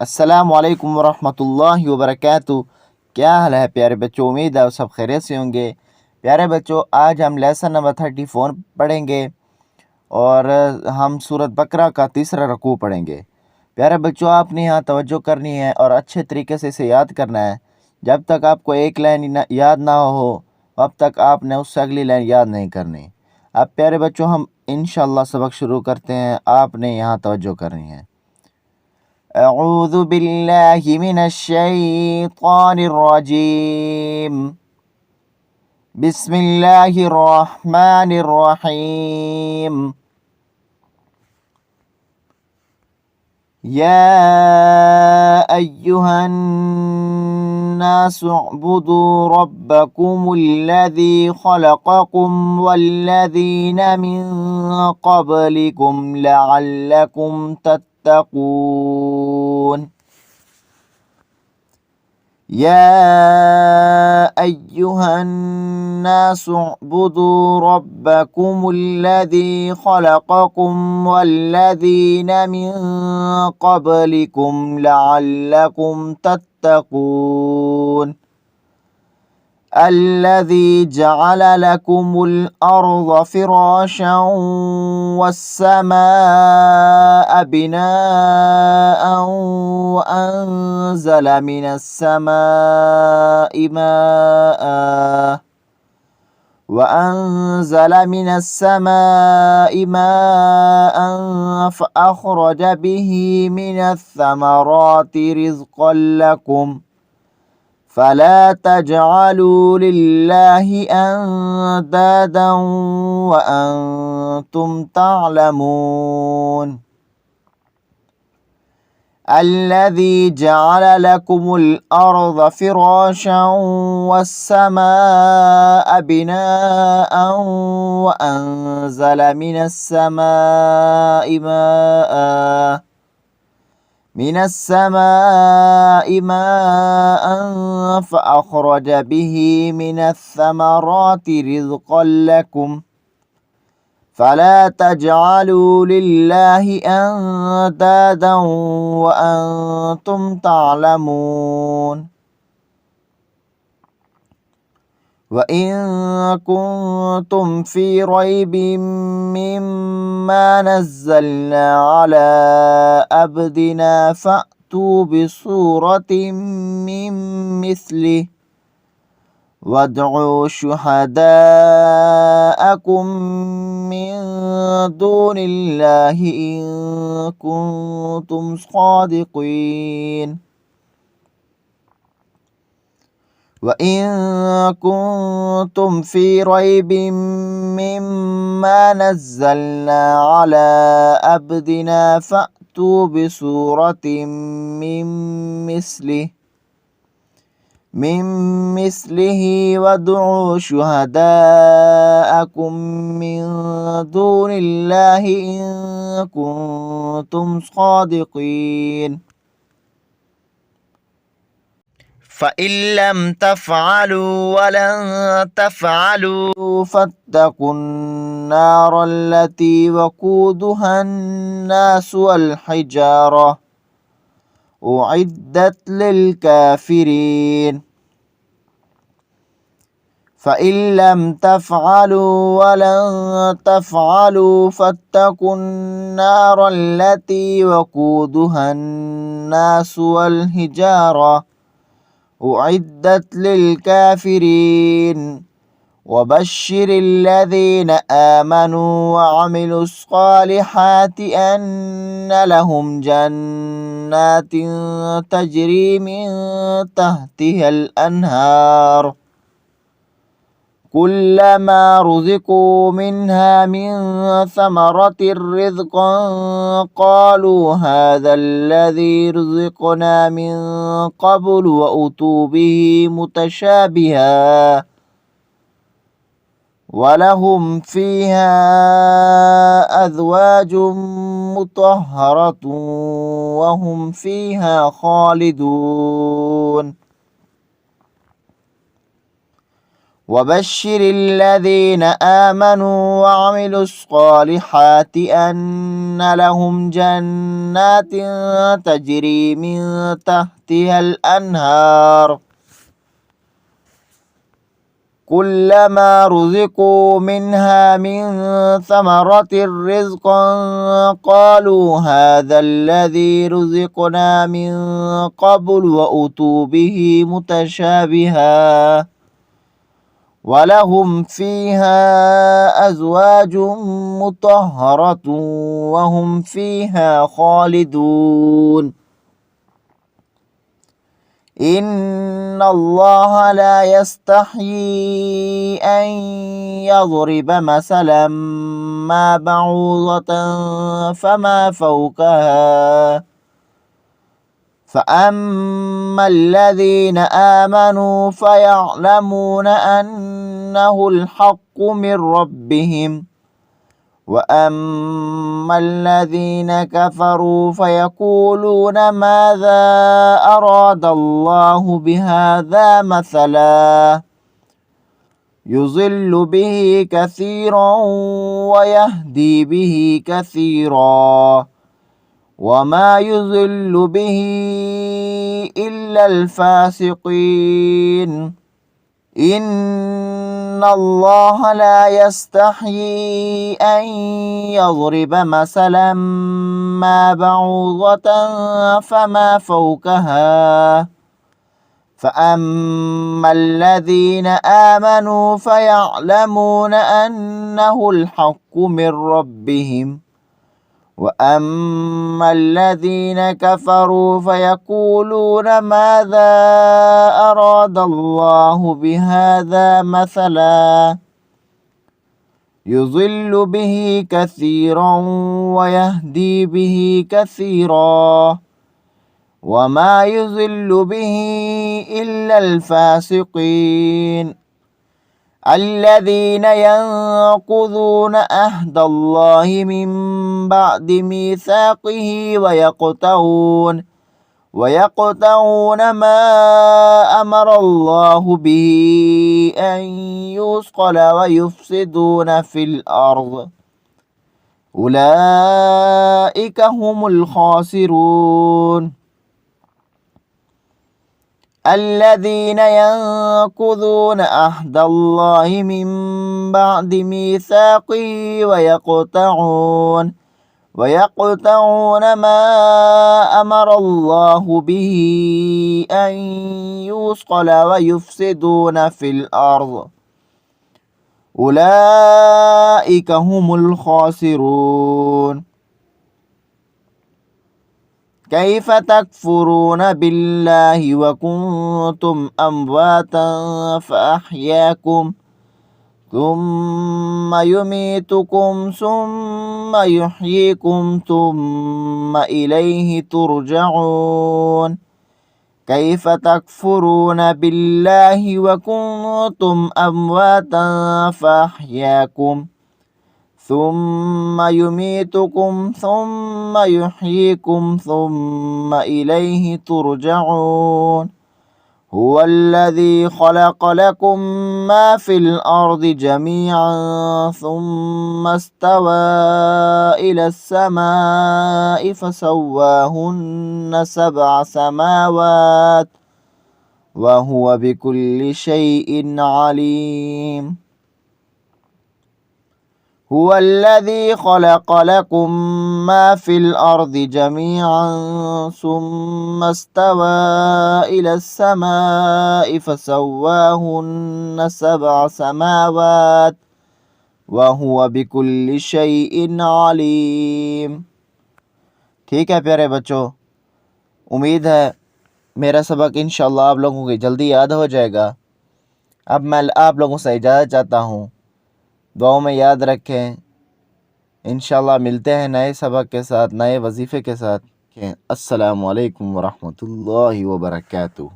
अस्सलामु अलैकुम वरहमतुल्लाहि वबरकातुहू। क्या हाल है प्यारे बच्चों, उम्मीद है सब खैरियत से होंगे। प्यारे बच्चों, आज हम लेसन नंबर 34 पढ़ेंगे और हम सूरत बकरा का तीसरा रकू पढ़ेंगे। प्यारे बच्चों, आपने यहाँ तवज्जो करनी है और अच्छे तरीके से इसे याद करना है। जब तक आपको एक लाइन याद ना हो अब तक आपने उससे अगली लाइन याद नहीं करनी। अब प्यारे बच्चों, हम इंशाअल्लाह सबक शुरू करते हैं। आपने यहाँ तवज्जो करनी है। أعوذ بالله من الشيطان الرجيم بسم الله الرحمن الرحيم يا أيها الناس اعبدوا ربكم الذي خلقكم والذين من قبلكم لعلكم تتقون يا أيها الناس اعبدوا ربكم الذي خلقكم والذين من قبلكم لعلكم تتقون الذي جعل لكم الأرض فراشا والسماء بناء وأنزل من السماء ماء فأخرج به من الثمرات رزقا لكم فلا تجعلوا لله أندادا وأنتم تعلمون الذي جعل لكم الأرض فراشا والسماء بناء وأنزل من السماء ماء فأخرج به من الثمرات رزقا لكم فلا تجعلوا لله أندادا وأنتم تعلمون وإن كنتم في ريب مما نزلنا على عبدنا فأتوا بسورة من مثله وادعوا شهداءكم من دون الله إن كنتم صادقين وإن كنتم في ريب مما نزلنا على عبدنا فأتوا بسورة من مثله وادعوا شهداءكم من دون الله إن كنتم صادقين فإن لم تفعلوا ولن تفعلوا فاتقوا النار التي وقودها الناس والحجارة أعدت للكافرين فإن لم تفعلوا ولن تفعلوا فاتقوا النار التي وقودها الناس والحجارة أعدت للكافرين وبشر الذين آمنوا وعملوا الصالحات أن لهم جنات تجري من تحتها الأنهار كلما رزقوا منها من ثمرة رزقا قالوا هذا الذي رزقنا من قبل وأتوا به متشابها ولهم فيها أزواج مطهرة وهم فيها خالدون वबश्शिर الذين آمنوا وعملوا الصالحات أن لهم جنات تجري من تحتها الأنهار كلما رزقوا منها من ثمرة رزقا قالوا هذا الذي رزقنا من قبل وأتوا به متشابها ولهم فيها أزواج مطهرة وهم فيها خالدون إن الله لا يستحيي أن يضرب مثلا ما بعوضة فما فوقها فأما الذين آمنوا فيعلمون أنه الحق من ربهم وأما الذين كفروا فيقولون ماذا أراد الله بهذا مثلا يضل به كثيرا ويهدي به كثيرا وما يضل به إلا الفاسقين إن الله لا يستحيي أن يضرب مثلا ما بعوضة فما فوقها فأما الذين آمنوا فيعلمون أنه الحق من ربهم وأما الذين كفروا فيقولون ماذا أراد الله بهذا مثلا يضل به كثيرا ويهدي به كثيرا وما يضل به إلا الفاسقين الذين ينقضون عهد الله من بعد ميثاقه ويقطعون ما أمر الله به أن يوصل ويفسدون في الأرض أولئك هم الخاسرون الذين ينقضون عهد الله من بعد ميثاقه ويقطعون ما أمر الله به أن يوصل ويفسدون في الأرض أولئك هم الخاسرون كيف تكفرون بالله وكنتم أمواتا فأحياكم ثم يميتكم ثم يحييكم ثم إليه ترجعون كيف تكفرون بالله وكنتم أمواتا فأحياكم ثم يميتكم ثم يحييكم ثم إليه ترجعون هو الذي خلق لكم ما في الأرض جميعا ثم استوى إلى السماء فسواهن 7 سماوات وهو بكل شيء عليم هو الذي خلق لكم ما في الأرض جميعا ثم استوى إلى السماء فسواهن 7 سماوات وهو بكل شيء عليم। ठीक है प्यारे बच्चों, उम्मीद है मेरा सबक इंशाअल्लाह आप लोगों को जल्दी याद हो जाएगा। अब मैं आप लोगों से इजाज़त चाहता हूँ। दुआओं में याद रखें। इंशाअल्लाह मिलते हैं नए सबक के साथ, नए वजीफ़े के साथ। अस्सलामु अलैकुम वरहमतुल्लाहि वबरकातुहू।